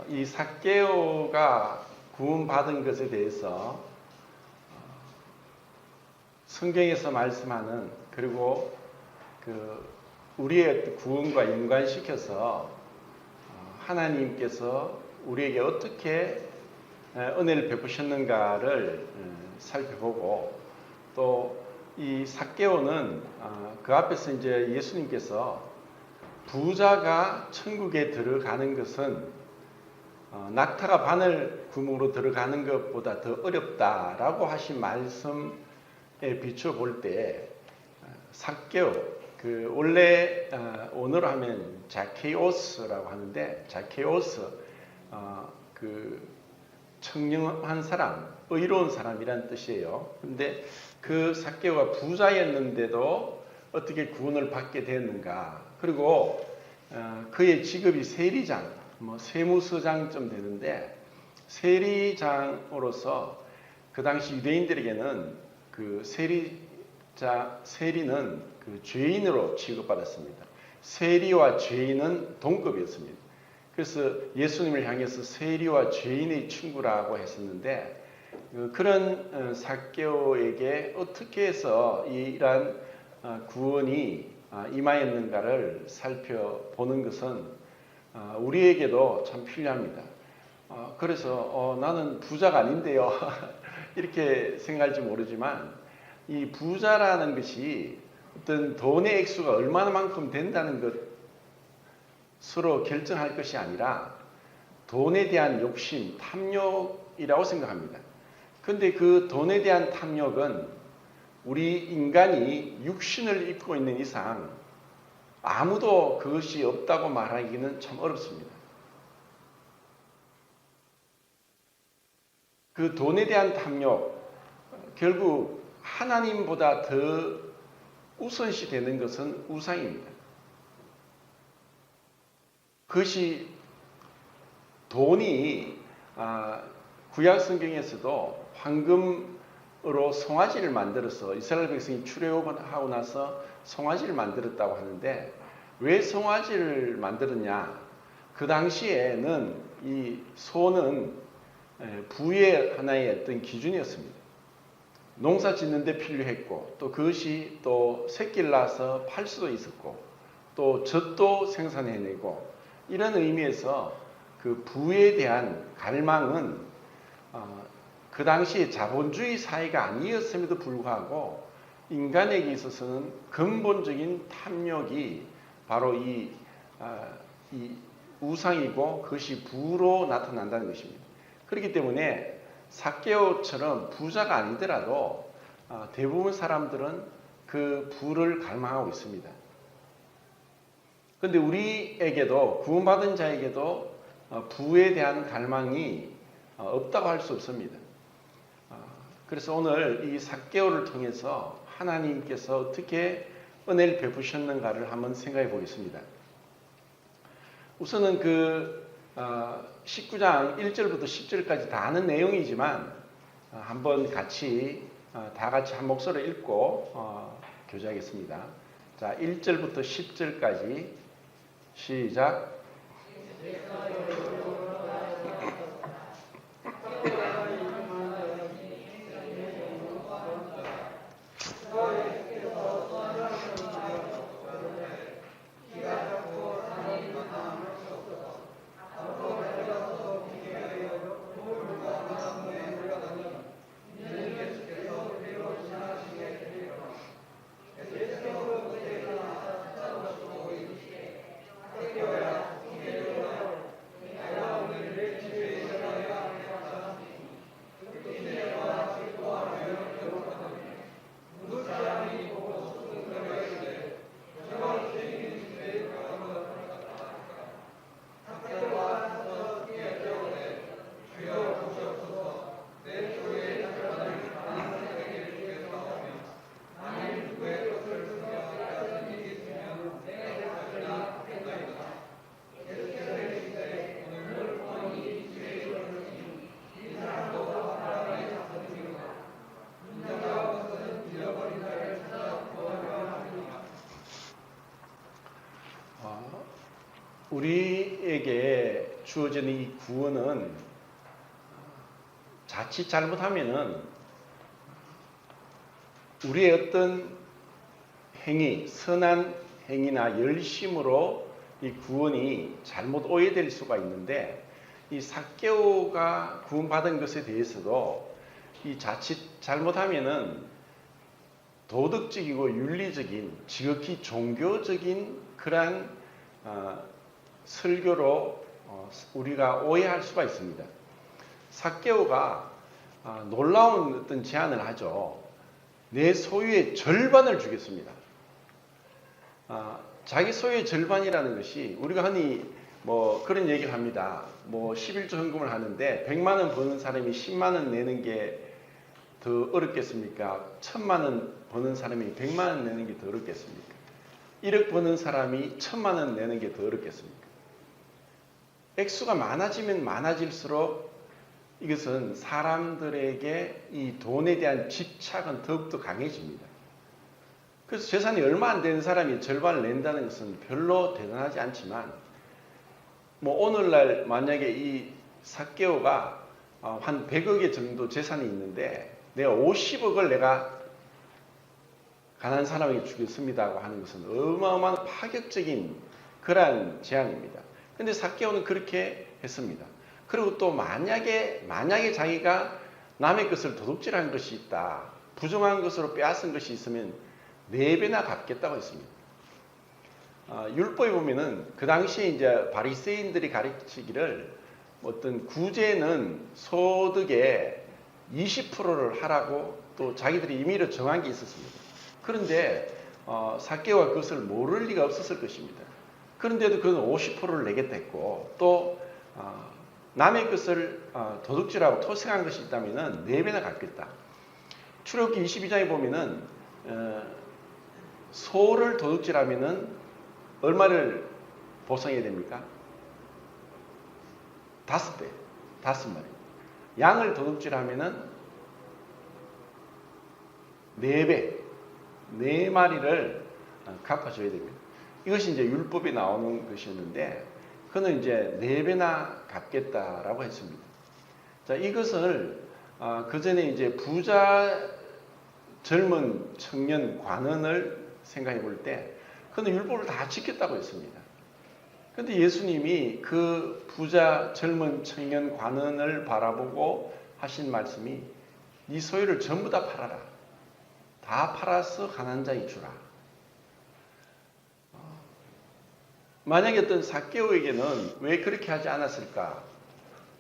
이 삭개오가 구원받은 것에 대해서 성경에서 말씀하는, 그리고 우리의 구원과 연관시켜서 하나님께서 우리에게 어떻게 은혜를 베푸셨는가를 살펴보고, 또 이 삭개오는 그 앞에서 이제 예수님께서 부자가 천국에 들어가는 것은 낙타가 바늘 구멍으로 들어가는 것보다 더 어렵다라고 하신 말씀에 비추어 볼 때, 삭개오, 원래 언어로 하면 자케오스라고 하는데, 자케오스, 청렴한 사람, 의로운 사람이란 뜻이에요. 그런데 그 삭개오가 부자였는데도 어떻게 구원을 받게 되었는가? 그리고 그의 직업이 세리장, 세무서장쯤 되는데, 세리장으로서 그 당시 유대인들에게는 그 세리는 그 죄인으로 취급받았습니다. 세리와 죄인은 동급이었습니다. 그래서 예수님을 향해서 세리와 죄인의 친구라고 했었는데, 그런 삭개오에게 어떻게 해서 이러한 구원이 임하였는가를 살펴보는 것은 우리에게도 참 필요합니다. 그래서 나는 부자가 아닌데요 이렇게 생각할지 모르지만, 이 부자라는 것이 어떤 돈의 액수가 얼마만큼 된다는 것으로 결정할 것이 아니라 돈에 대한 욕심, 탐욕이라고 생각합니다. 그런데 그 돈에 대한 탐욕은 우리 인간이 육신을 입고 있는 이상 아무도 그것이 없다고 말하기는 참 어렵습니다. 그 돈에 대한 탐욕, 결국 하나님보다 더 우선시 되는 것은 우상입니다. 그것이 돈이 구약 성경에서도 황금으로 송아지를 만들어서 이스라엘 백성이 출애굽하고 나서 송아지를 만들었다고 하는데, 왜 송아지를 만들었냐? 그 당시에는 이 소는 부의 하나의 어떤 기준이었습니다. 농사 짓는 데 필요했고, 또 그것이 또 새끼를 낳아서 팔 수도 있었고, 또 젖도 생산해내고, 이런 의미에서 그 부에 대한 갈망은 그 당시에 자본주의 사회가 아니었음에도 불구하고 인간에게 있어서는 근본적인 탐욕이 바로 이 우상이고, 그것이 부로 나타난다는 것입니다. 그렇기 때문에 삭개오처럼 부자가 아니더라도 대부분 사람들은 그 부를 갈망하고 있습니다. 그런데 우리에게도, 구원받은 자에게도 부에 대한 갈망이 없다고 할 수 없습니다. 그래서 오늘 이 삭개오를 통해서 하나님께서 어떻게 은혜를 베푸셨는가를 한번 생각해 보겠습니다. 우선은 19장 1절부터 10절까지 다 아는 내용이지만 한번 다 같이 한 목소리로 읽고 교제하겠습니다. 자, 1절부터 10절까지 시작. 우리에게 주어지는 이 구원은 자칫 잘못하면은 우리의 어떤 행위, 선한 행위나 열심으로 이 구원이 잘못 오해될 수가 있는데, 이 삭개오가 구원받은 것에 대해서도 이 자칫 잘못하면은 도덕적이고 윤리적인, 지극히 종교적인 그러한 설교로 우리가 오해할 수가 있습니다. 삭개오가 놀라운 어떤 제안을 하죠. 내 소유의 절반을 주겠습니다. 자기 소유의 절반이라는 것이, 우리가 흔히 뭐 그런 얘기를 합니다. 뭐 11조 헌금을 하는데 100만 원 버는 사람이 10만 원 내는 게 더 어렵겠습니까? 1000만 원 버는 사람이 100만 원 내는 게 더 어렵겠습니까? 1억 버는 사람이 1000만 원 내는 게 더 어렵겠습니까? 액수가 많아지면 많아질수록 이것은 사람들에게 이 돈에 대한 집착은 더욱더 강해집니다. 그래서 재산이 얼마 안 되는 사람이 절반을 낸다는 것은 별로 대단하지 않지만, 뭐 오늘날 만약에 이 삭개오가 한 100억의 정도 재산이 있는데 내가 50억을 내가 가난한 사람에게 주겠습니다고 하는 것은 어마어마한 파격적인 그러한 제안입니다. 근데 삭개오는 그렇게 했습니다. 그리고 또 만약에 자기가 남의 것을 도둑질한 것이 있다, 부정한 것으로 빼앗은 것이 있으면 4배나 갚겠다고 했습니다. 율법에 보면은 그 당시에 이제 바리새인들이 가르치기를 어떤 구제는 소득의 20%를 하라고 또 자기들이 임의로 정한 게 있었습니다. 그런데 삭개오가 그것을 모를 리가 없었을 것입니다. 그런데도 그는 50%를 내겠다 했고, 또 남의 것을 도둑질하고 토색한 것이 있다면 4배나 갚겠다. 출애굽기 22장에 보면은 소를 도둑질하면은 얼마를 보상해야 됩니까? 5배, 5마리. 양을 도둑질하면은 4배, 4마리를 갚아줘야 됩니다. 이것이 이제 율법에 나오는 것이었는데, 그는 이제 4배나 갚겠다라고 했습니다. 자, 이것을 그 전에 이제 부자 젊은 청년 관원을 생각해 볼 때, 그는 율법을 다 지켰다고 했습니다. 그런데 예수님이 그 부자 젊은 청년 관원을 바라보고 하신 말씀이, 네 소유를 전부 다 팔아라. 다 팔아서 가난한 자에게 주라. 만약에 어떤 삭개오에게는 왜 그렇게 하지 않았을까?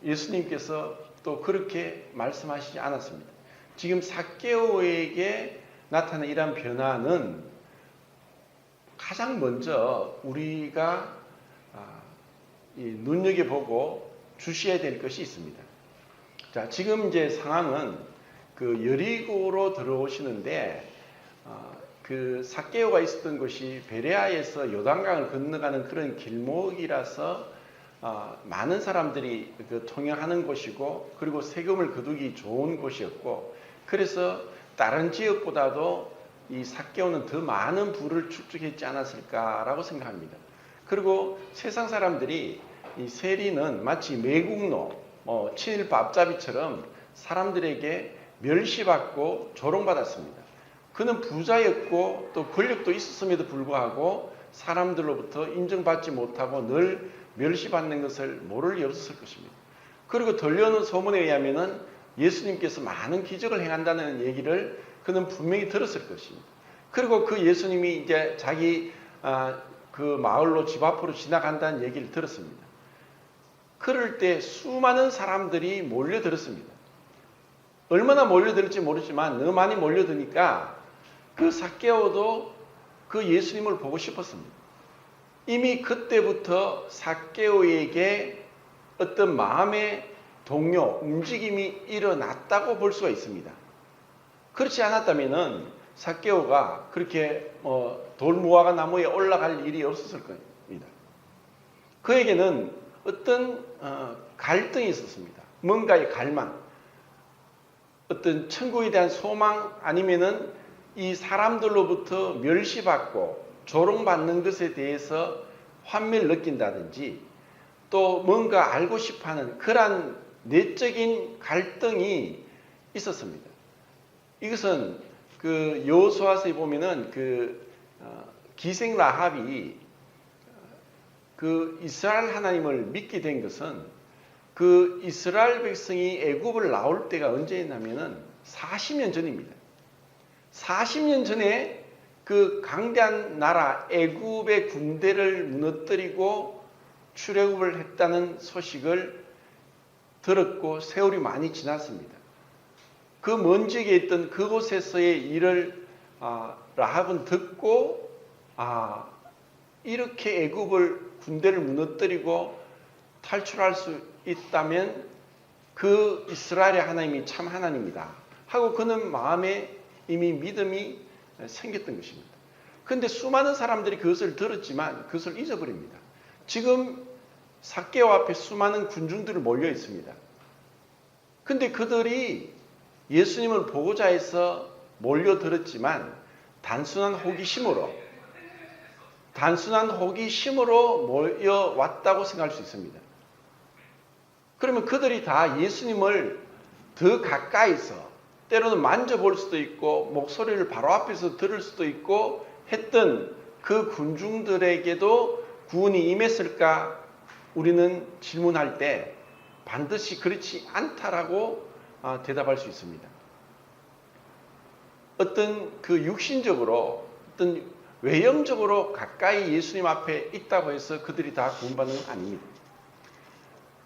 예수님께서 또 그렇게 말씀하시지 않았습니다. 지금 삭개오에게 나타난 이러한 변화는 가장 먼저 우리가 눈여겨보고 주시해야 될 것이 있습니다. 자, 지금 이제 상황은 그 여리고로 들어오시는데, 그 삭개오가 있었던 곳이 베레아에서 요단강을 건너가는 그런 길목이라서 많은 사람들이 통행하는 곳이고, 그리고 세금을 거두기 좋은 곳이었고, 그래서 다른 지역보다도 이 삭개오는 더 많은 부를 축적했지 않았을까라고 생각합니다. 그리고 세상 사람들이 이 세리는 마치 매국노, 친일파 앞잡이처럼 사람들에게 멸시받고 조롱받았습니다. 그는 부자였고 또 권력도 있었음에도 불구하고 사람들로부터 인정받지 못하고 늘 멸시받는 것을 모를 리 없었을 것입니다. 그리고 들려오는 소문에 의하면은 예수님께서 많은 기적을 행한다는 얘기를 그는 분명히 들었을 것입니다. 그리고 그 예수님이 이제 자기 그 마을로 집 앞으로 지나간다는 얘기를 들었습니다. 그럴 때 수많은 사람들이 몰려들었습니다. 얼마나 몰려들을지 모르지만 너무 많이 몰려드니까 그 삭개오도 그 예수님을 보고 싶었습니다. 이미 그때부터 삭개오에게 어떤 마음의 동요, 움직임이 일어났다고 볼 수가 있습니다. 그렇지 않았다면은 삭개오가 그렇게 돌무화과 나무에 올라갈 일이 없었을 겁니다. 그에게는 어떤 갈등이 있었습니다. 뭔가의 갈망, 어떤 천국에 대한 소망, 아니면은 이 사람들로부터 멸시받고 조롱받는 것에 대해서 환멸을 느낀다든지, 또 뭔가 알고 싶어하는 그러한 내적인 갈등이 있었습니다. 이것은 그 여호수아서에 보면은 기생 라합이 그 이스라엘 하나님을 믿게 된 것은 그 이스라엘 백성이 애굽을 나올 때가 언제였냐면은 40년 전입니다. 40년 전에 그 강대한 나라 애굽의 군대를 무너뜨리고 출애굽을 했다는 소식을 들었고 세월이 많이 지났습니다. 그 먼 지역에 있던 그곳에서의 일을 라합은 듣고 이렇게 애굽을 군대를 무너뜨리고 탈출할 수 있다면 그 이스라엘의 하나님이 참 하나님이다 하고 그는 마음에 이미 믿음이 생겼던 것입니다. 그런데 수많은 사람들이 그것을 들었지만 그것을 잊어버립니다. 지금 삭개오 앞에 수많은 군중들이 몰려 있습니다. 근데 그들이 예수님을 보고자 해서 몰려들었지만 단순한 호기심으로 모여왔다고 생각할 수 있습니다. 그러면 그들이 다 예수님을 더 가까이서 때로는 만져볼 수도 있고 목소리를 바로 앞에서 들을 수도 있고 했던 그 군중들에게도 구원이 임했을까 우리는 질문할 때 반드시 그렇지 않다라고 대답할 수 있습니다. 어떤 그 육신적으로 어떤 외형적으로 가까이 예수님 앞에 있다고 해서 그들이 다 구원받는 건 아닙니다.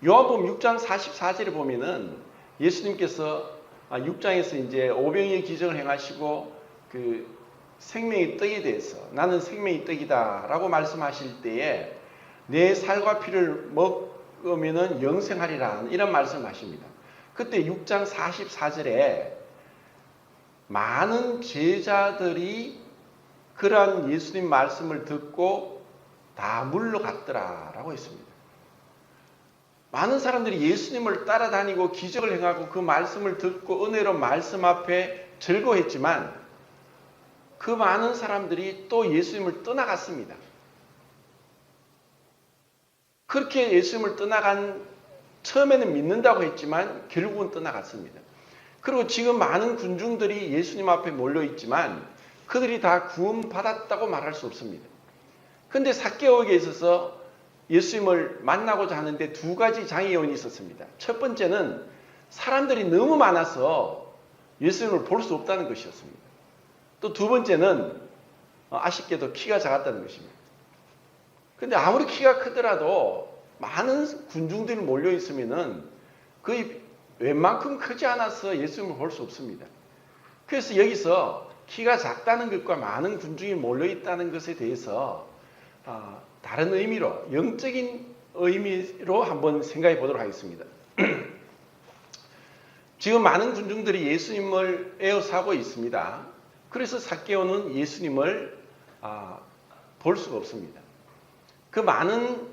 요한복음 6장 44절에 보면은 예수님께서 6장에서 이제 오병이의 기적을 행하시고 그 생명의 떡에 대해서 나는 생명의 떡이다라고 말씀하실 때에 내 살과 피를 먹으면은 영생하리라 이런 말씀하십니다. 그때 6장 44절에 많은 제자들이 그러한 예수님 말씀을 듣고 다 물러갔더라라고 했습니다. 많은 사람들이 예수님을 따라다니고 기적을 행하고 그 말씀을 듣고 은혜로운 말씀 앞에 즐거워했지만 그 많은 사람들이 또 예수님을 떠나갔습니다. 그렇게 예수님을 떠나간 처음에는 믿는다고 했지만 결국은 떠나갔습니다. 그리고 지금 많은 군중들이 예수님 앞에 몰려있지만 그들이 다 구원받았다고 말할 수 없습니다. 그런데 삭개오에게 있어서 예수님을 만나고자 하는데 두 가지 장애요인이 있었습니다. 첫 번째는 사람들이 너무 많아서 예수님을 볼 수 없다는 것이었습니다. 또 두 번째는 아쉽게도 키가 작았다는 것입니다. 그런데 아무리 키가 크더라도 많은 군중들이 몰려 있으면은 거의 웬만큼 크지 않아서 예수님을 볼 수 없습니다. 그래서 여기서 키가 작다는 것과 많은 군중이 몰려 있다는 것에 대해서 다른 의미로 영적인 의미로 한번 생각해 보도록 하겠습니다. 지금 많은 군중들이 예수님을 에워싸고 있습니다. 그래서 삭개오는 예수님을 볼 수가 없습니다. 그 많은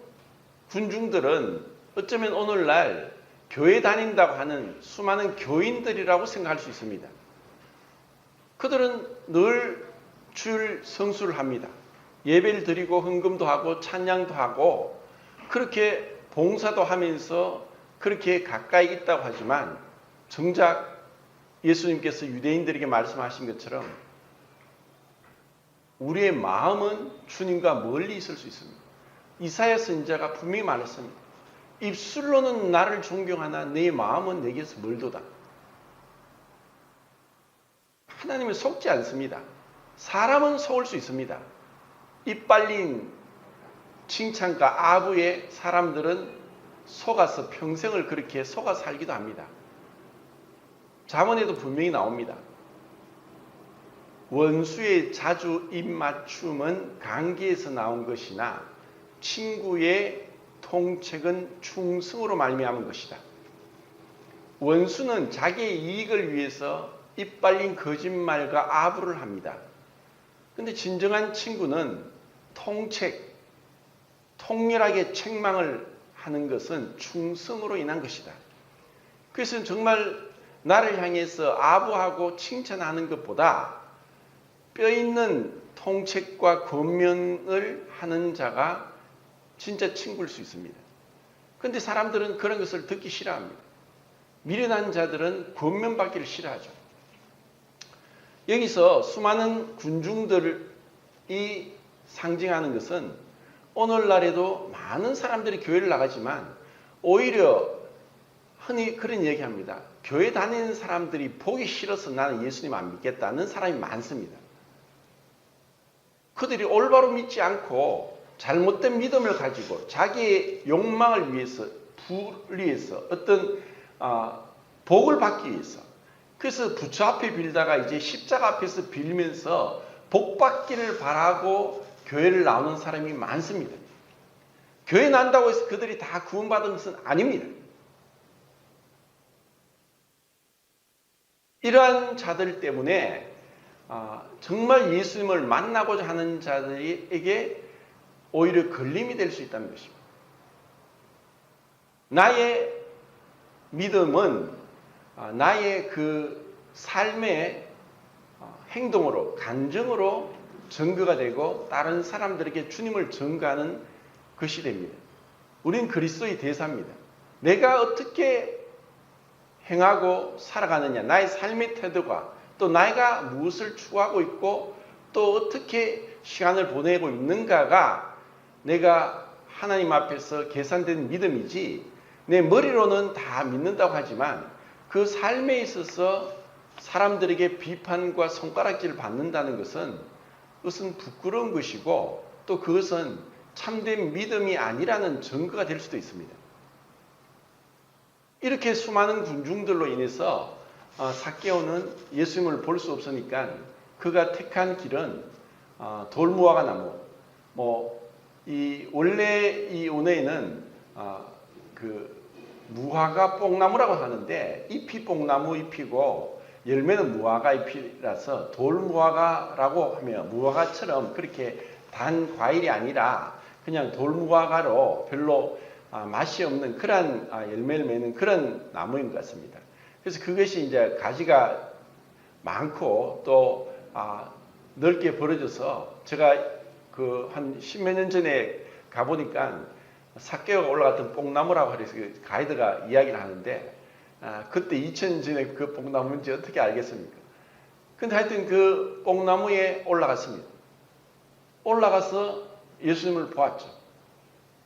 군중들은 어쩌면 오늘날 교회 다닌다고 하는 수많은 교인들이라고 생각할 수 있습니다. 그들은 늘 주일 성수를 합니다. 예배를 드리고 헌금도 하고 찬양도 하고 그렇게 봉사도 하면서 그렇게 가까이 있다고 하지만 정작 예수님께서 유대인들에게 말씀하신 것처럼 우리의 마음은 주님과 멀리 있을 수 있습니다. 이사야 선지자가 분명히 말했습니다. 입술로는 나를 존경하나 내 마음은 내게서 멀도다. 하나님은 속지 않습니다. 사람은 속을 수 있습니다. 입 빨린 칭찬과 아부에 사람들은 속아서 평생을 그렇게 속아 살기도 합니다. 잠언에도 분명히 나옵니다. 원수의 자주 입맞춤은 강기에서 나온 것이나 친구의 통책은 충성으로 말미암은 것이다. 원수는 자기의 이익을 위해서 입 빨린 거짓말과 아부를 합니다. 그런데 진정한 친구는 통렬하게 책망을 하는 것은 충성으로 인한 것이다. 그래서 정말 나를 향해서 아부하고 칭찬하는 것보다 뼈있는 통책과 권면을 하는 자가 진짜 친구일 수 있습니다. 그런데 사람들은 그런 것을 듣기 싫어합니다. 미련한 자들은 권면받기를 싫어하죠. 여기서 수많은 군중들이 상징하는 것은 오늘날에도 많은 사람들이 교회를 나가지만 오히려 흔히 그런 얘기합니다. 교회 다니는 사람들이 보기 싫어서 나는 예수님 안 믿겠다는 사람이 많습니다. 그들이 올바로 믿지 않고 잘못된 믿음을 가지고 자기의 욕망을 위해서, 부를 위해서, 어떤 복을 받기 위해서, 그래서 부처 앞에 빌다가 이제 십자가 앞에서 빌면서 복 받기를 바라고 교회를 나오는 사람이 많습니다. 교회 난다고 해서 그들이 다 구원받은 것은 아닙니다. 이러한 자들 때문에 정말 예수님을 만나고자 하는 자들에게 오히려 걸림이 될 수 있다는 것입니다. 나의 믿음은 나의 그 삶의 행동으로, 감정으로 증거가 되고 다른 사람들에게 주님을 증거하는 것이 됩니다. 우린 그리스도의 대사입니다. 내가 어떻게 행하고 살아가느냐, 나의 삶의 태도가, 또 내가 무엇을 추구하고 있고 또 어떻게 시간을 보내고 있는가가 내가 하나님 앞에서 계산된 믿음이지, 내 머리로는 다 믿는다고 하지만 그 삶에 있어서 사람들에게 비판과 손가락질을 받는다는 것은 부끄러운 것이고 또 그것은 참된 믿음이 아니라는 증거가 될 수도 있습니다. 이렇게 수많은 군중들로 인해서 삭개오는 예수님을 볼 수 없으니까 그가 택한 길은 돌무화과 나무, 원래 이 온해에는 그 무화과 뽕나무라고 하는데 잎이 뽕나무 잎이고 열매는 무화과 잎이라서 돌무화과라고 하며 무화과처럼 그렇게 단 과일이 아니라 그냥 돌무화과로 별로 맛이 없는 그런 열매를 맺는 그런 나무인 것 같습니다. 그래서 그것이 이제 가지가 많고 또 넓게 벌어져서 제가 그 한 십몇 년 전에 가보니까 삭개오가 올라갔던 뽕나무라고 해서 가이드가 이야기를 하는데 그때 2000년 전에 그 뽕나무인지 어떻게 알겠습니까? 근데 하여튼 그 뽕나무에 올라갔습니다. 올라가서 예수님을 보았죠.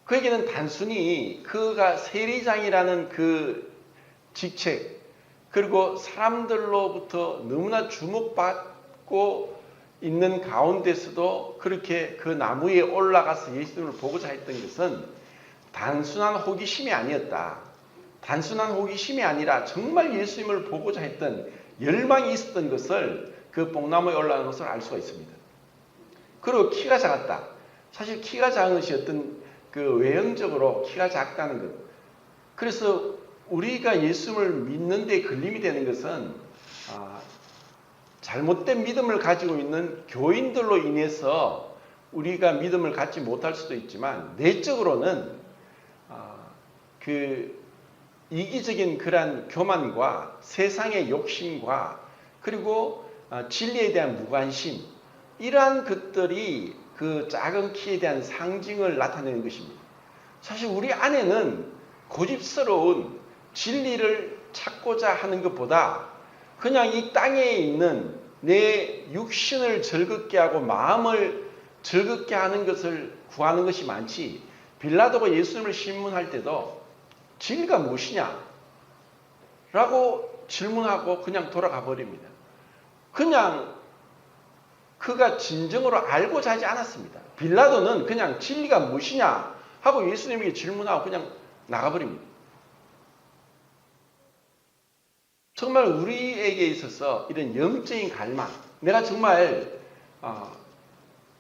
그에게는 단순히 그가 세리장이라는 그 직책, 그리고 사람들로부터 너무나 주목받고 있는 가운데서도 그렇게 그 나무에 올라가서 예수님을 보고자 했던 것은 단순한 호기심이 아니었다. 단순한 호기심이 아니라 정말 예수님을 보고자 했던 열망이 있었던 것을 그 뽕나무에 올라간 것을 알 수가 있습니다. 그리고 키가 작았다. 사실 키가 작은 것이 어떤 그 외형적으로 키가 작다는 것. 그래서 우리가 예수님을 믿는 데 걸림이 되는 것은 잘못된 믿음을 가지고 있는 교인들로 인해서 우리가 믿음을 갖지 못할 수도 있지만 내적으로는 그 이기적인 그런 교만과 세상의 욕심과 그리고 진리에 대한 무관심, 이러한 것들이 그 작은 키에 대한 상징을 나타내는 것입니다. 사실 우리 안에는 고집스러운 진리를 찾고자 하는 것보다 그냥 이 땅에 있는 내 육신을 즐겁게 하고 마음을 즐겁게 하는 것을 구하는 것이 많지, 빌라도가 예수님을 신문할 때도 진리가 무엇이냐? 라고 질문하고 그냥 돌아가 버립니다. 그냥 그가 진정으로 알고자 하지 않았습니다. 빌라도는 그냥 진리가 무엇이냐 하고 예수님에게 질문하고 그냥 나가버립니다. 정말 우리에게 있어서 이런 영적인 갈망, 내가 정말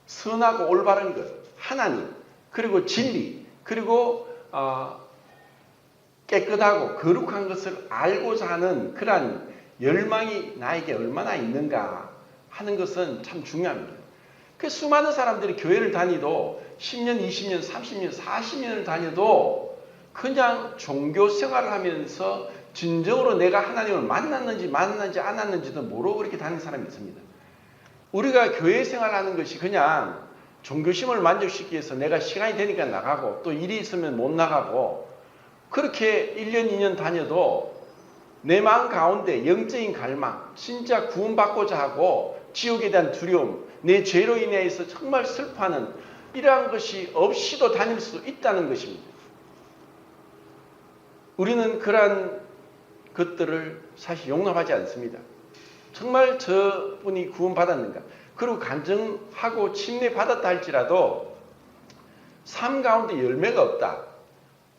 선하고 올바른 것, 하나님, 그리고 진리, 그리고 깨끗하고 거룩한 것을 알고자 하는 그러한 열망이 나에게 얼마나 있는가 하는 것은 참 중요합니다. 그 수많은 사람들이 교회를 다니도 10년, 20년, 30년, 40년을 다녀도 그냥 종교 생활을 하면서 진정으로 내가 하나님을 만났는지 않았는지도 모르고 그렇게 다니는 사람이 있습니다. 우리가 교회 생활하는 것이 그냥 종교심을 만족시키기 위해서 내가 시간이 되니까 나가고 또 일이 있으면 못 나가고 그렇게 1년, 2년 다녀도 내 마음 가운데 영적인 갈망, 진짜 구원받고자 하고 지옥에 대한 두려움, 내 죄로 인해서 정말 슬퍼하는 이러한 것이 없이도 다닐 수 있다는 것입니다. 우리는 그러한 것들을 사실 용납하지 않습니다. 정말 저분이 구원받았는가? 그리고 간증하고 침례받았다 할지라도 삶 가운데 열매가 없다.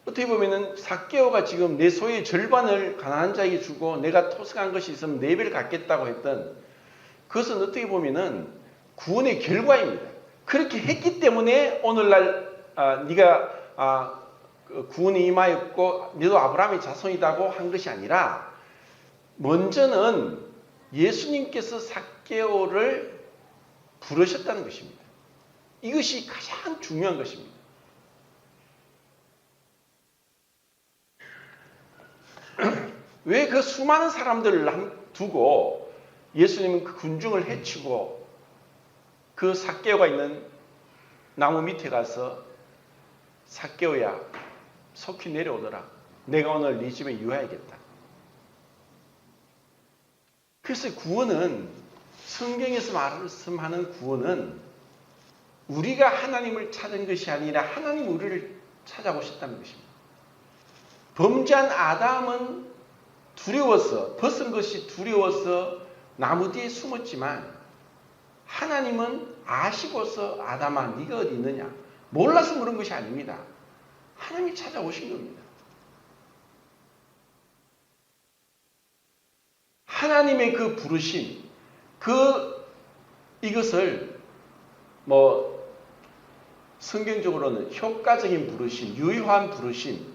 어떻게 보면은 삭개오가 지금 내 소유의 절반을 가난한 자에게 주고 내가 토성한 것이 있으면 4배를 갖겠다고 했던 그것은 어떻게 보면은 구원의 결과입니다. 그렇게 했기 때문에 오늘날 네가 구원이 임하였고 너도 아브라함의 자손이라고 한 것이 아니라 먼저는 예수님께서 삭개오를 부르셨다는 것입니다. 이것이 가장 중요한 것입니다. 왜 그 수많은 사람들을 두고 예수님은 그 군중을 해치고 그 삭개오가 있는 나무 밑에 가서 삭개오야 속히 내려오너라. 내가 오늘 네 집에 유하야겠다. 그래서 구원은 성경에서 말씀하는 구원은 우리가 하나님을 찾은 것이 아니라 하나님 우리를 찾아오셨다는 것입니다. 범죄한 아담은 두려워서 벗은 것이 두려워서 나무 뒤에 숨었지만 하나님은 아시고서 아담아 네가 어디 있느냐 몰라서 그런 것이 아닙니다. 하나님이 찾아오신 겁니다. 하나님의 그 부르심 이것을 성경적으로는 효과적인 부르심, 유효한 부르심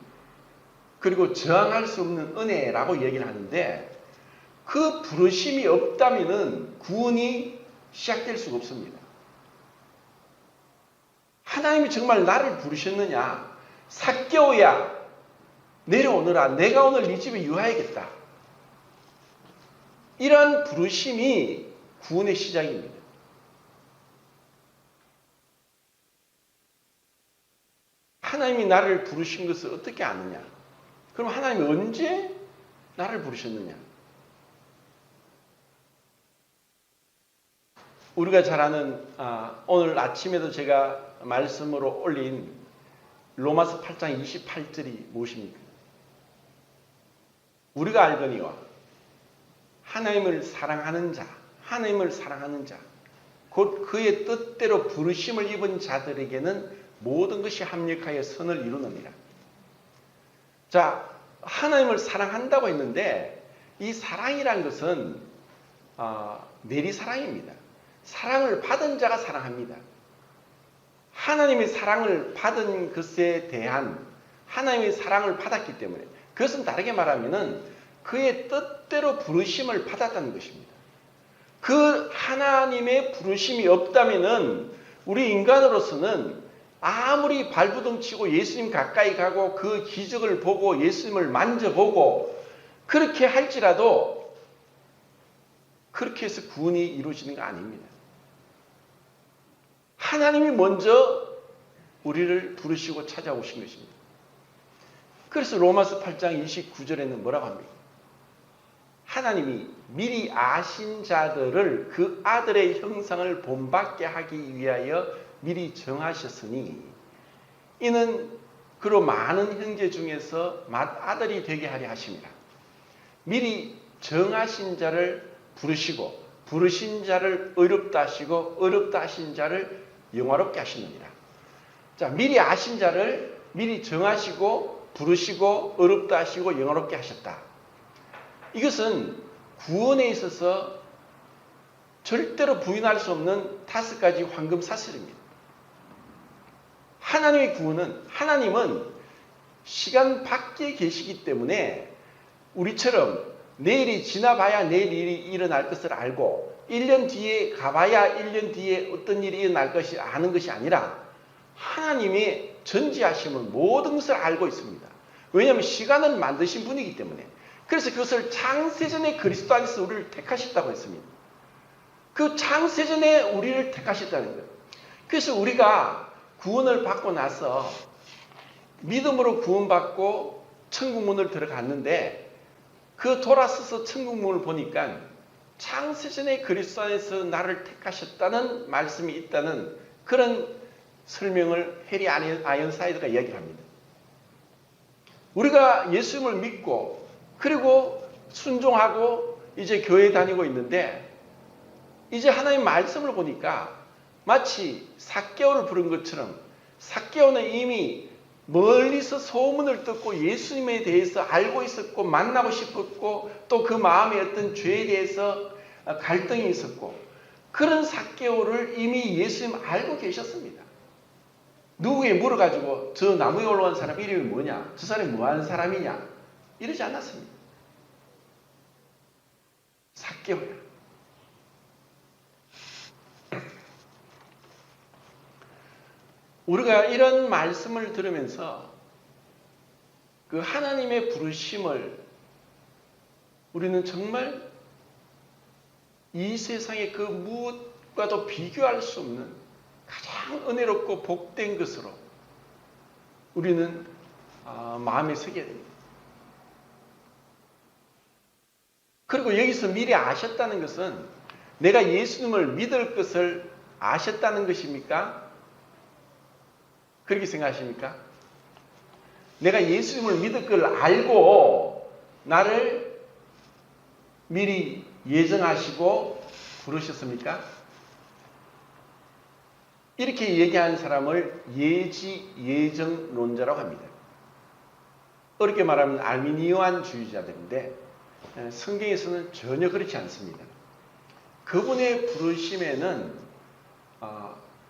그리고 저항할 수 없는 은혜라고 얘기를 하는데 그 부르심이 없다면 구원이 시작될 수가 없습니다. 하나님이 정말 나를 부르셨느냐? 삭개오야 내려오너라. 내가 오늘 네 집에 유하야겠다. 이런 부르심이 구원의 시작입니다. 하나님이 나를 부르신 것을 어떻게 아느냐? 그럼 하나님이 언제 나를 부르셨느냐? 우리가 잘 아는 오늘 아침에도 제가 말씀으로 올린 로마서 8장 28절이 무엇입니까? 우리가 알거니와 하나님을 사랑하는 자, 곧 그의 뜻대로 부르심을 입은 자들에게는 모든 것이 합력하여 선을 이루느니라. 자, 하나님을 사랑한다고 했는데 이 사랑이란 것은 내리사랑입니다. 사랑을 받은 자가 사랑합니다. 하나님의 사랑을 받은 것에 대한 하나님의 사랑을 받았기 때문에 그것은 다르게 말하면은 그의 뜻대로 부르심을 받았다는 것입니다. 그 하나님의 부르심이 없다면은 우리 인간으로서는 아무리 발부둥 치고 예수님 가까이 가고 그 기적을 보고 예수님을 만져보고 그렇게 할지라도 그렇게 해서 구원이 이루어지는 거 아닙니다. 하나님이 먼저 우리를 부르시고 찾아오신 것입니다. 그래서 로마서 8장 29절에는 뭐라고 합니까? 하나님이 미리 아신 자들을 그 아들의 형상을 본받게 하기 위하여 미리 정하셨으니 이는 그로 많은 형제 중에서 맏아들이 되게 하려 하심이라. 미리 정하신 자를 부르시고 부르신 자를 의롭다 하시고 의롭다 하신 자를 영화롭게 하시느니라. 자, 미리 아신 자를 미리 정하시고 부르시고 의롭다 하시고 영화롭게 하셨다. 이것은 구원에 있어서 절대로 부인할 수 없는 5가지 황금 사슬입니다. 하나님의 구원은 하나님은 시간 밖에 계시기 때문에 우리처럼 내일이 지나봐야 내일 일이 일어날 것을 알고 1년 뒤에 가봐야 1년 뒤에 어떤 일이 일어날 것이 아는 것이 아니라 하나님의 전지하심은 모든 것을 알고 있습니다. 왜냐하면 시간을 만드신 분이기 때문에. 그래서 그것을 창세전에 그리스도 안에서 우리를 택하셨다고 했습니다. 그 창세전에 우리를 택하셨다는 거예요. 그래서 우리가 구원을 받고 나서 믿음으로 구원받고 천국문을 들어갔는데 그 돌아서서 천국문을 보니까 창세전에 그리스도 안에서 나를 택하셨다는 말씀이 있다는 그런 설명을 해리 아이언사이드가 이야기합니다. 우리가 예수님을 믿고 그리고 순종하고 이제 교회 다니고 있는데 이제 하나님의 말씀을 보니까 마치 삭개오를 부른 것처럼 삭개오는 이미 멀리서 소문을 듣고 예수님에 대해서 알고 있었고 만나고 싶었고 또 그 마음에 어떤 죄에 대해서 갈등이 있었고 그런 삭개오를 이미 예수님 알고 계셨습니다. 누구에게 물어가지고 저 나무에 올라온 사람 이름이 뭐냐? 저 사람이 뭐하는 사람이냐? 이러지 않았습니다. 삭개오야. 우리가 이런 말씀을 들으면서 그 하나님의 부르심을 우리는 정말 이 세상의 그 무엇과도 비교할 수 없는 가장 은혜롭고 복된 것으로 우리는 마음에 새겨야 됩니다. 그리고 여기서 미리 아셨다는 것은 내가 예수님을 믿을 것을 아셨다는 것입니까? 그렇게 생각하십니까? 내가 예수님을 믿을 걸 알고 나를 미리 예정하시고 부르셨습니까? 이렇게 얘기하는 사람을 예지예정론자라고 합니다. 어렵게 말하면 알미니안주의자들인데 성경에서는 전혀 그렇지 않습니다. 그분의 부르심에는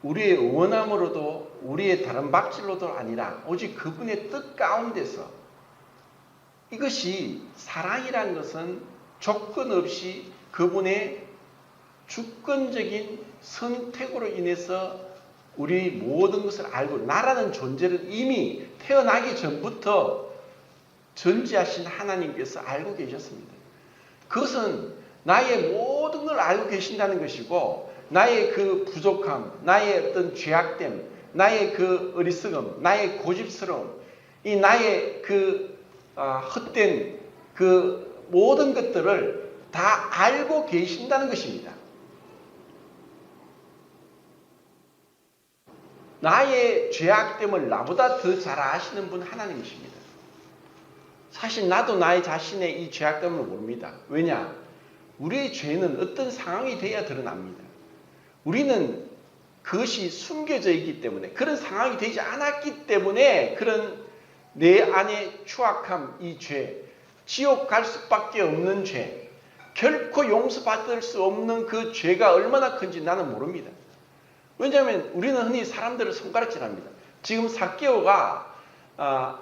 우리의 원함으로도 우리의 다른 박질로도 아니라 오직 그분의 뜻 가운데서 이것이 사랑이라는 것은 조건 없이 그분의 주권적인 선택으로 인해서 우리 모든 것을 알고 나라는 존재를 이미 태어나기 전부터 존재하신 하나님께서 알고 계셨습니다. 그것은 나의 모든 걸 알고 계신다는 것이고 나의 그 부족함, 나의 어떤 죄악됨, 나의 그 어리석음, 나의 고집스러움, 이 나의 그 헛된 그 모든 것들을 다 알고 계신다는 것입니다. 나의 죄악됨을 나보다 더 잘 아시는 분 하나님이십니다. 사실 나도 나의 자신의 이 죄악됨을 모릅니다. 왜냐? 우리의 죄는 어떤 상황이 돼야 드러납니다. 우리는 그것이 숨겨져 있기 때문에 그런 상황이 되지 않았기 때문에 그런 내 안의 추악함, 이 죄, 지옥 갈 수밖에 없는 죄, 결코 용서받을 수 없는 그 죄가 얼마나 큰지 나는 모릅니다. 왜냐하면 우리는 흔히 사람들을 손가락질합니다. 지금 삭개오가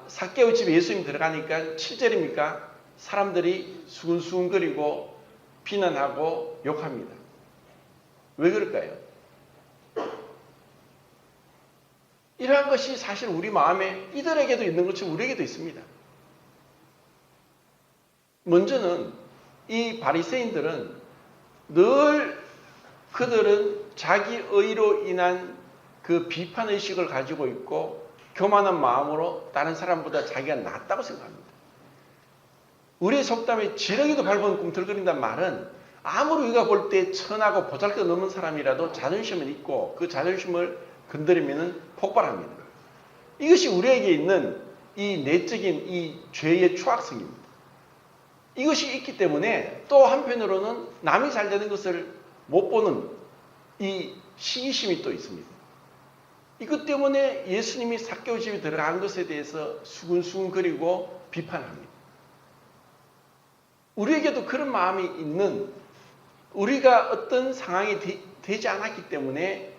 삭개오 집에 예수님 들어가니까 7절입니까? 사람들이 수근수근거리고 비난하고 욕합니다. 왜 그럴까요? 이러한 것이 사실 우리 마음에 이들에게도 있는 것처럼 우리에게도 있습니다. 먼저는 이 바리새인들은 늘 그들은 자기 의로 인한 그 비판의식을 가지고 있고 교만한 마음으로 다른 사람보다 자기가 낫다고 생각합니다. 우리의 속담에 지렁이도 밟으면 꿈틀거린다는 말은 아무리 우리가 볼 때 천하고 보잘것없는 사람이라도 자존심은 있고 그 자존심을 건드리면 폭발합니다. 이것이 우리에게 있는 이 내적인 이 죄의 추악성입니다. 이것이 있기 때문에 또 한편으로는 남이 잘 되는 것을 못 보는 이 시기심이 또 있습니다. 이것 때문에 예수님이 삭개오 집에 들어간 것에 대해서 수근수근거리고 비판합니다. 우리에게도 그런 마음이 있는 우리가 어떤 상황이 되지 않았기 때문에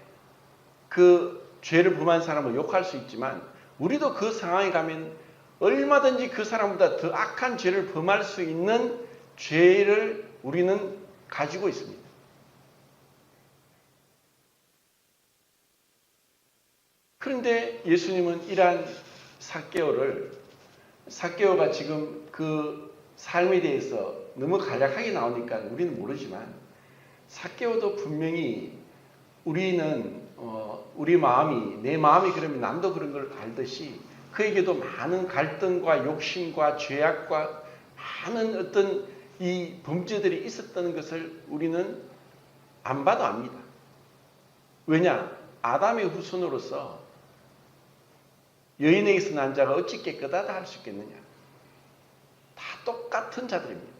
그 죄를 범한 사람을 욕할 수 있지만 우리도 그 상황에 가면 얼마든지 그 사람보다 더 악한 죄를 범할 수 있는 죄를 우리는 가지고 있습니다. 그런데 예수님은 이러한 삭개오가 지금 그 삶에 대해서 너무 간략하게 나오니까 우리는 모르지만 삭개오도 분명히 우리는 우리 마음이 내 마음이 그러면 남도 그런 걸 알듯이 그에게도 많은 갈등과 욕심과 죄악과 많은 어떤 이 범죄들이 있었다는 것을 우리는 안 봐도 압니다. 왜냐? 아담의 후손으로서 여인에게서 난 자가 어찌 깨끗하다 할 수 있겠느냐? 다 똑같은 자들입니다.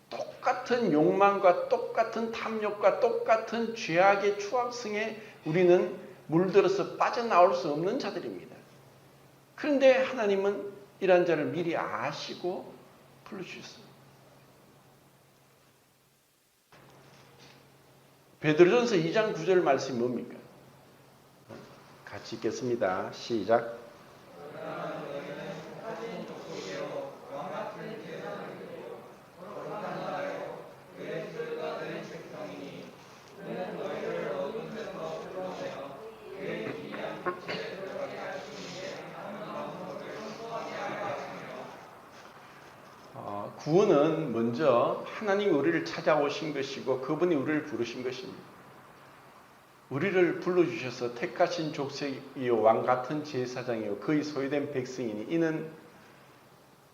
똑같은 욕망과 똑같은 탐욕과 똑같은 죄악의 추악성에 우리는 물들어서 빠져나올 수 없는 자들입니다. 그런데 하나님은 이러한 자를 미리 아시고 불러주셨습니다. 베드로전서 2장 9절 말씀이 뭡니까? 같이 읽겠습니다. 시작. 구원은 먼저 하나님이 우리를 찾아오신 것이고 그분이 우리를 부르신 것입니다. 우리를 불러주셔서 택하신 족속이요 왕같은 제사장이요 그의 소유된 백성이니 이는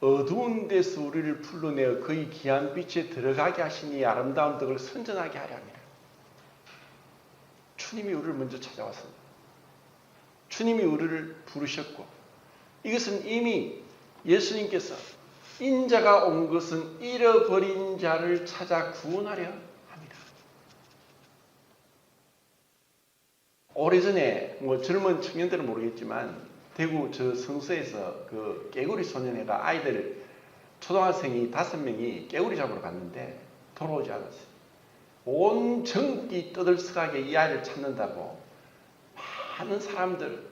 어두운 데서 우리를 불러내어 그의 귀한 빛에 들어가게 하시니 아름다운 덕을 선전하게 하려 합니다. 주님이 우리를 먼저 찾아왔습니다. 주님이 우리를 부르셨고 이것은 이미 예수님께서 인자가 온 것은 잃어버린 자를 찾아 구원하려 합니다. 오래전에 젊은 청년들은 모르겠지만 대구 저 성서에서 그 깨구리 소년회가 아이들 초등학생이 5명이 깨구리 잡으러 갔는데 돌아오지 않았어요. 온 전국이 떠들썩하게 이 아이를 찾는다고 많은 사람들,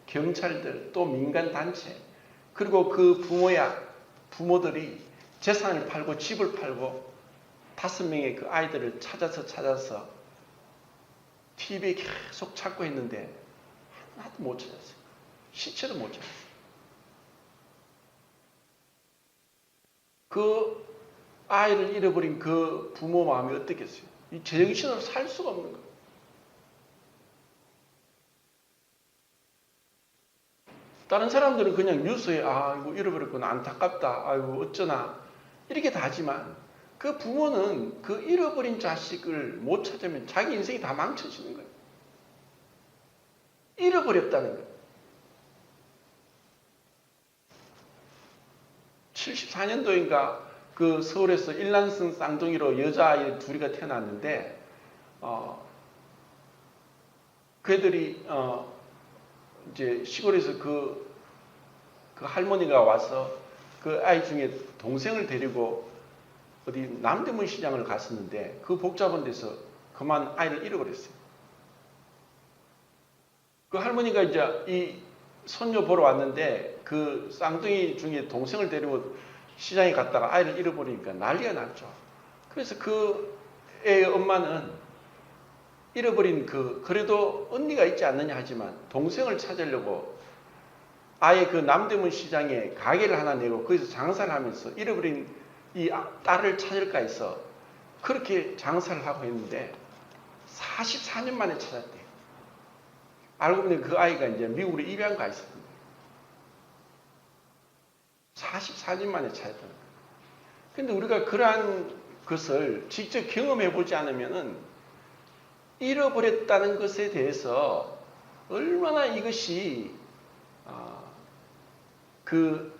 경찰들, 또 민간단체 그리고 그 부모들이 재산을 팔고 집을 팔고 5명의 그 아이들을 찾아서 TV에 계속 찾고 있는데 하나도 못 찾았어요. 시체도 못 찾았어요. 그 아이를 잃어버린 그 부모 마음이 어떻겠어요? 이 제정신으로 살 수가 없는 거예요. 다른 사람들은 그냥 뉴스에 이거 잃어버렸구나 안타깝다 아이고 어쩌나 이렇게 다 하지만 그 부모는 그 잃어버린 자식을 못 찾으면 자기 인생이 다 망쳐지는 거예요. 잃어버렸다는 거예요. 74년도인가 그 서울에서 일란성 쌍둥이로 여자아이 둘이가 태어났는데 그애들이 이제 시골에서 그 할머니가 와서 그 아이 중에 동생을 데리고 어디 남대문 시장을 갔었는데 그 복잡한 데서 그만 아이를 잃어버렸어요. 그 할머니가 이제 이 손녀 보러 왔는데 그 쌍둥이 중에 동생을 데리고 시장에 갔다가 아이를 잃어버리니까 난리가 났죠. 그래서 그 애의 엄마는 잃어버린 그래도 언니가 있지 않느냐 하지만 동생을 찾으려고 아예 그 남대문 시장에 가게를 하나 내고 거기서 장사를 하면서 잃어버린 이 딸을 찾을까 해서 그렇게 장사를 하고 있는데 44년 만에 찾았대요. 알고 보니 그 아이가 이제 미국으로 입양 가 있었던 거예요. 44년 만에 찾았던 거예요. 근데 우리가 그러한 것을 직접 경험해 보지 않으면은 잃어버렸다는 것에 대해서 얼마나 이것이 그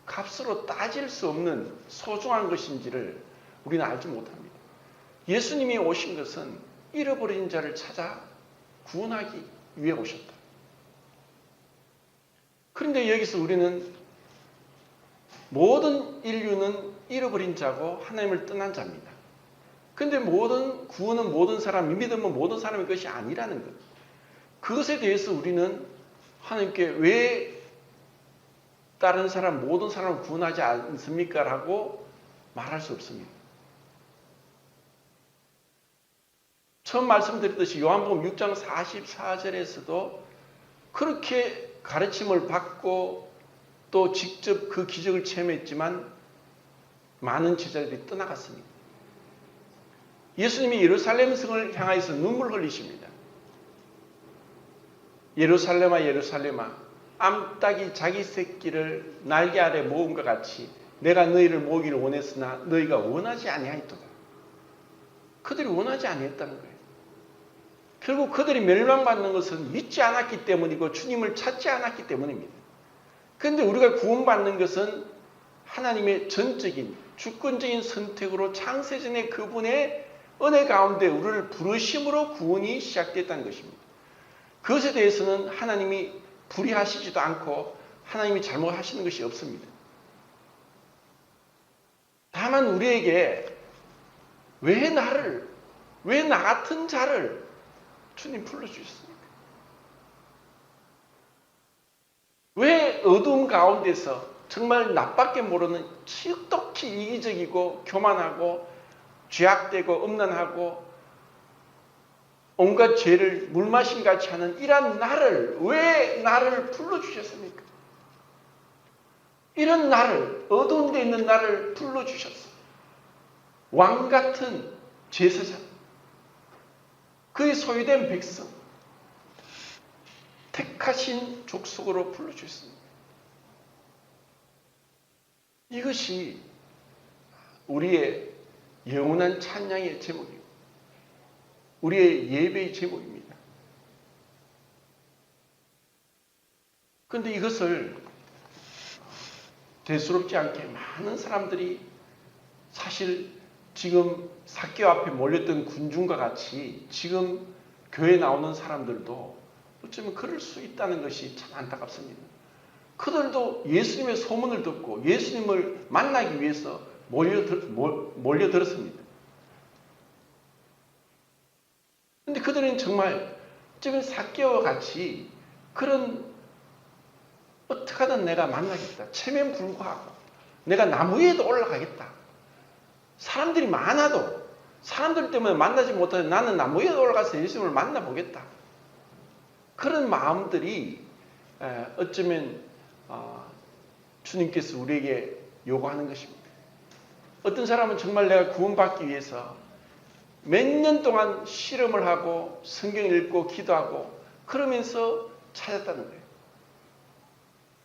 값으로 따질 수 없는 소중한 것인지를 우리는 알지 못합니다. 예수님이 오신 것은 잃어버린 자를 찾아 구원하기 위해 오셨다. 그런데 여기서 우리는 모든 인류는 잃어버린 자고 하나님을 떠난 자입니다. 그런데 모든 구원은 모든 사람, 믿음은 모든 사람의 것이 아니라는 것. 그것에 대해서 우리는 하나님께 왜 다른 사람, 모든 사람을 구원하지 않습니까? 라고 말할 수 없습니다. 처음 말씀드렸듯이 요한복음 6장 44절에서도 그렇게 가르침을 받고 또 직접 그 기적을 체험했지만 많은 제자들이 떠나갔습니다. 예수님이 예루살렘 성을 향하여서 눈물 흘리십니다. 예루살렘아 예루살렘아 암탉이 자기 새끼를 날개 아래 모음과 같이 내가 너희를 모으기를 원했으나 너희가 원하지 아니하였도다. 그들이 원하지 아니했다는 거예요. 결국 그들이 멸망받는 것은 믿지 않았기 때문이고 주님을 찾지 않았기 때문입니다. 그런데 우리가 구원받는 것은 하나님의 전적인 주권적인 선택으로 창세전에 그분의 은혜 가운데 우리를 부르심으로 구원이 시작됐다는 것입니다. 그것에 대해서는 하나님이 불의하시지도 않고 하나님이 잘못하시는 것이 없습니다. 다만 우리에게 왜 나 같은 자를 주님 불러주셨습니까? 왜 어두운 가운데서 정말 나밖에 모르는 지극히 이기적이고 교만하고 죄악되고 음란하고 온갖 죄를 물마심같이 하는 이런 왜 나를 불러주셨습니까? 이런 어두운 데 있는 나를 불러주셨어. 왕같은 제사장, 그의 소유된 백성, 택하신 족속으로 불러주셨습니다. 이것이 우리의 영원한 찬양의 제목이고 우리의 예배의 제목입니다. 그런데 이것을 대수롭지 않게 많은 사람들이 사실 지금 삭개오 앞에 몰렸던 군중과 같이 지금 교회에 나오는 사람들도 어쩌면 그럴 수 있다는 것이 참 안타깝습니다. 그들도 예수님의 소문을 듣고 예수님을 만나기 위해서 몰려들었습니다. 그런데 그들은 정말 지금 삭개오와 같이 그런 어떻게 하든 내가 만나겠다. 체면 불구하고 내가 나무 위에도 올라가겠다. 사람들이 많아도 사람들 때문에 만나지 못하는 나는 나무 위에 올라가서 예수님을 만나보겠다. 그런 마음들이 어쩌면 주님께서 우리에게 요구하는 것입니다. 어떤 사람은 정말 내가 구원받기 위해서 몇 년 동안 실험을 하고 성경 읽고 기도하고 그러면서 찾았다는 거예요.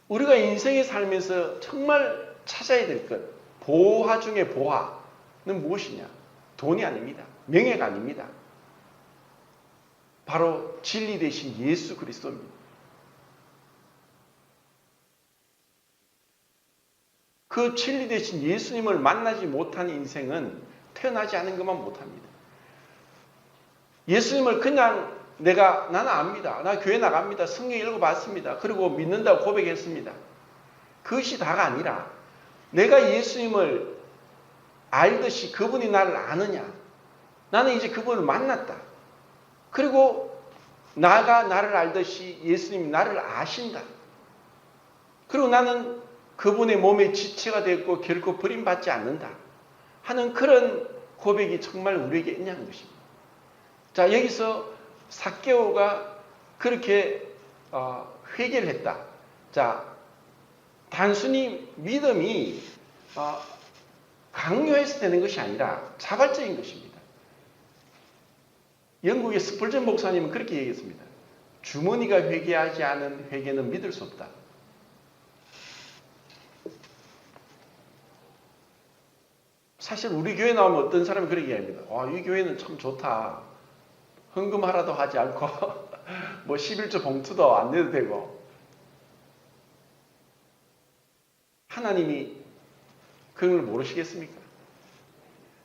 우리가 인생에 살면서 정말 찾아야 될 것, 보화 중에 보화는 무엇이냐? 돈이 아닙니다. 명예가 아닙니다. 바로 진리 되신 예수 그리스도입니다. 그 진리 되신 예수님을 만나지 못한 인생은 태어나지 않은 것만 못합니다. 예수님을 그냥 나는 압니다. 나 교회 나갑니다. 성경 읽어봤습니다. 그리고 믿는다고 고백했습니다. 그것이 다가 아니라 내가 예수님을 알듯이 그분이 나를 아느냐. 나는 이제 그분을 만났다. 그리고 나가 나를 알듯이 예수님이 나를 아신다. 그리고 나는 그분의 몸에 지체가 되었고 결코 버림받지 않는다 하는 그런 고백이 정말 우리에게 있냐는 것입니다. 자, 여기서 삭개오가 그렇게 회개를 했다. 자, 단순히 믿음이 강요해서 되는 것이 아니라 자발적인 것입니다. 영국의 스펄전 목사님은 그렇게 얘기했습니다. 주머니가 회개하지 않은 회개는 믿을 수 없다. 사실 우리 교회 나오면 어떤 사람이 그렇게 얘기합니다. 이 교회는 참 좋다. 헌금하라도 하지 않고 뭐 11조 봉투도 안 내도 되고. 하나님이 그걸 모르시겠습니까?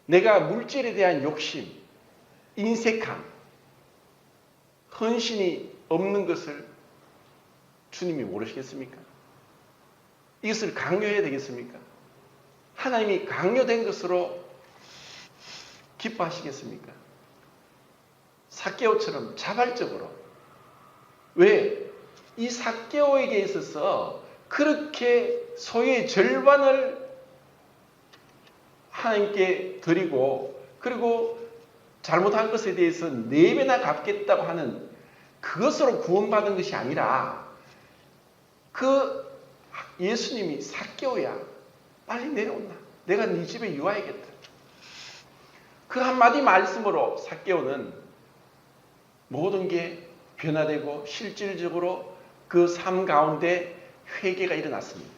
내가 물질에 대한 욕심, 인색함, 헌신이 없는 것을 주님이 모르시겠습니까? 이것을 강요해야 되겠습니까? 하나님이 강요된 것으로 기뻐하시겠습니까? 삭개오처럼 자발적으로. 왜? 이 삭개오에게 있어서 그렇게 소유의 절반을 하나님께 드리고 그리고 잘못한 것에 대해서 4배나 갚겠다고 하는 그것으로 구원받은 것이 아니라 그 예수님이 삭개오야 빨리 내려온다. 내가 네 집에 유하야겠다. 그 한마디 말씀으로 삭개오는 모든 게 변화되고 실질적으로 그 삶 가운데 회개가 일어났습니다.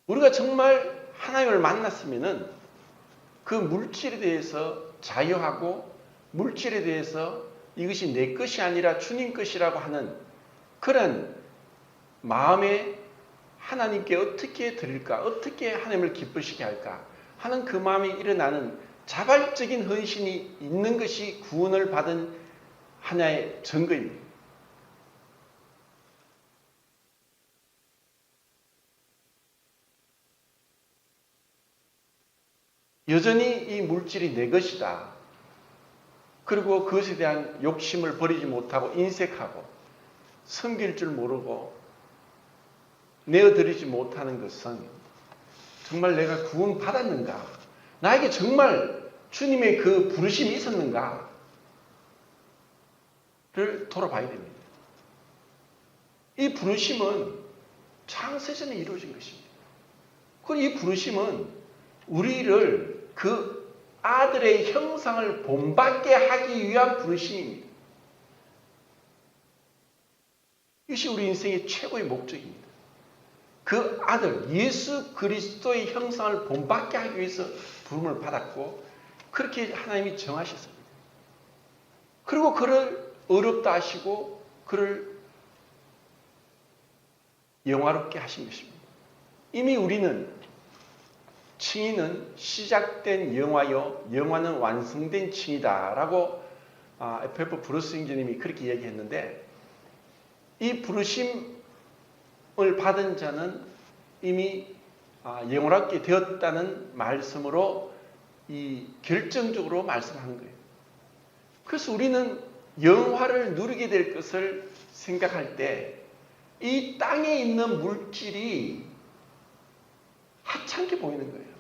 우리가 정말 하나님을 만났으면은 그 물질에 대해서 자유하고 물질에 대해서 이것이 내 것이 아니라 주님 것이라고 하는 그런 마음에 하나님께 어떻게 드릴까, 어떻게 하나님을 기쁘시게 할까 하는 그 마음이 일어나는 자발적인 헌신이 있는 것이 구원을 받은 하나의 증거입니다. 여전히 이 물질이 내 것이다. 그리고 그것에 대한 욕심을 버리지 못하고 인색하고 섬길 줄 모르고 내어드리지 못하는 것은 정말 내가 구원 받았는가? 나에게 정말 주님의 그 부르심이 있었는가? 를 돌아봐야 됩니다. 이 부르심은 창세전에 이루어진 것입니다. 그리고 이 부르심은 우리를 그 아들의 형상을 본받게 하기 위한 부르심입니다. 이것이 우리 인생의 최고의 목적입니다. 그 아들 예수 그리스도의 형상을 본받게 하기 위해서 부름을 받았고 그렇게 하나님이 정하셨습니다. 그리고 그를 어렵다 하시고 그를 영화롭게 하신 것입니다. 이미 우리는 칭의는 시작된 영화요 영화는 완성된 칭의다 라고 F.F. 브루스 형제님이 그렇게 얘기했는데 이 부르심을 받은 자는 이미 영원하게 되었다는 말씀으로 이 결정적으로 말씀하는 거예요. 그래서 우리는 영화를 누리게 될 것을 생각할 때 이 땅에 있는 물질이 하찮게 보이는 거예요.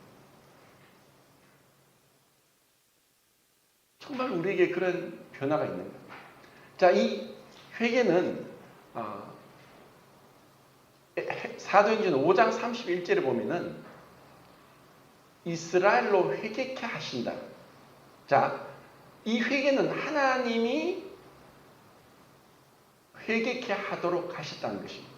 정말 우리에게 그런 변화가 있는 거예요. 자, 이 회개는 사도행전 5장 31절에 보면은 이스라엘로 회개케 하신다. 자, 이 회개는 하나님이 회개케 하도록 하셨다는 것입니다.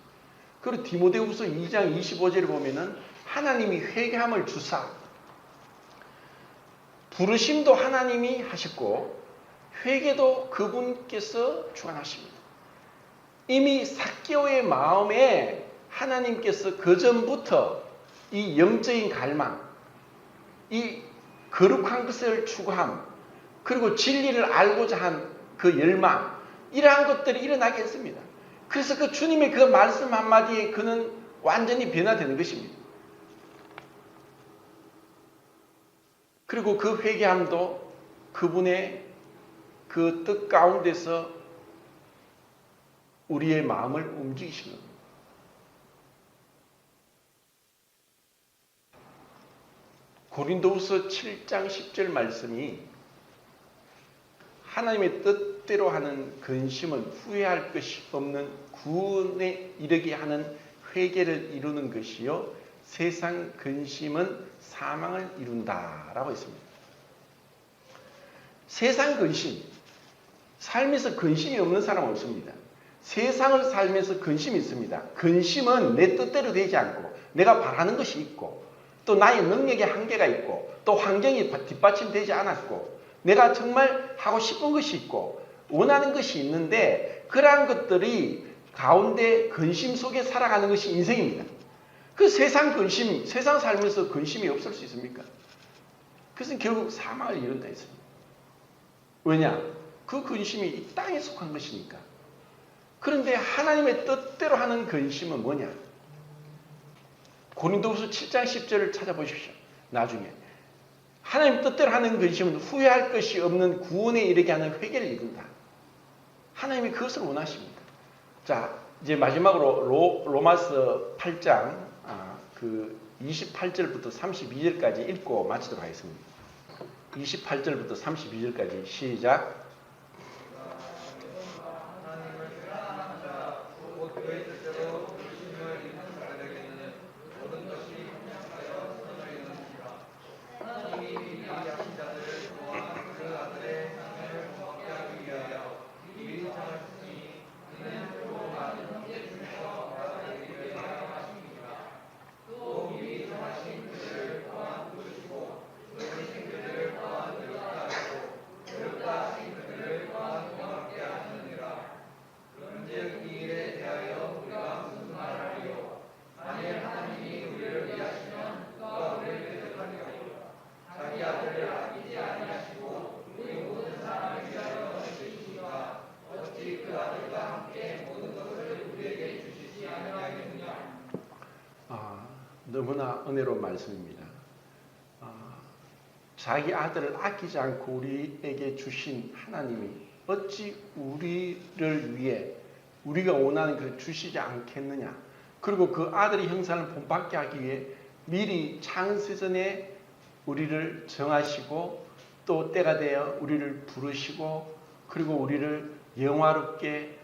그리고 디모데후서 2장 25절에 보면은 하나님이 회개함을 주사 부르심도 하나님이 하셨고 회개도 그분께서 주관하십니다. 이미 삭개오의 마음에 하나님께서 그전부터 이 영적인 갈망, 이 거룩한 것을 추구함, 그리고 진리를 알고자 한 그 열망, 이러한 것들이 일어나게 했습니다. 그래서 그 주님의 그 말씀 한마디에 그는 완전히 변화되는 것입니다. 그리고 그 회개함도 그분의 그 뜻 가운데서 우리의 마음을 움직이시는 겁니다. 고린도후서 7장 10절 말씀이 하나님의 뜻대로 하는 근심은 후회할 것이 없는 구원에 이르게 하는 회개를 이루는 것이요 세상 근심은 사망을 이룬다라고 했습니다. 세상 근심, 삶에서 근심이 없는 사람은 없습니다. 세상을 살면서 근심이 있습니다. 근심은 내 뜻대로 되지 않고 내가 바라는 것이 있고 또 나의 능력의 한계가 있고 또 환경이 뒷받침되지 않았고 내가 정말 하고 싶은 것이 있고 원하는 것이 있는데 그러한 것들이 가운데 근심 속에 살아가는 것이 인생입니다. 그 세상 근심, 세상 살면서 근심이 없을 수 있습니까? 그것은 결국 사망을 이룬다 했습니다. 왜냐? 그 근심이 이 땅에 속한 것이니까. 그런데 하나님의 뜻대로 하는 근심은 뭐냐? 고린도후서 7장 10절을 찾아보십시오. 나중에. 하나님 뜻대로 하는 근심은 후회할 것이 없는 구원에 이르게 하는 회개를 이룬다. 하나님이 그것을 원하십니다. 자, 이제 마지막으로 로마서 8장 그 28절부터 32절까지 읽고 마치도록 하겠습니다. 28절부터 32절까지 시작. 너무나 은혜로운 말씀입니다. 자기 아들을 아끼지 않고 우리에게 주신 하나님이 어찌 우리를 위해 우리가 원하는 것을 주시지 않겠느냐. 그리고 그 아들의 형상을 본받게 하기 위해 미리 창세전에 우리를 정하시고 또 때가 되어 우리를 부르시고 그리고 우리를 영화롭게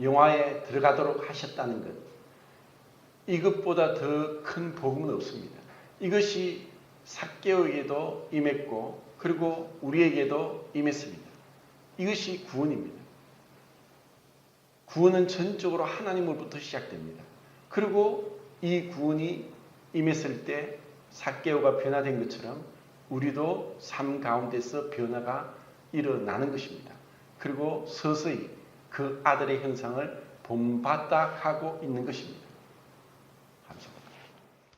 영화에 들어가도록 하셨다는 것. 이것보다 더 큰 복음은 없습니다. 이것이 삭개오에게도 임했고 그리고 우리에게도 임했습니다. 이것이 구원입니다. 구원은 전적으로 하나님으로부터 시작됩니다. 그리고 이 구원이 임했을 때 삭개오가 변화된 것처럼 우리도 삶 가운데서 변화가 일어나는 것입니다. 그리고 서서히 그 아들의 형상을 본받아 가고 있는 것입니다.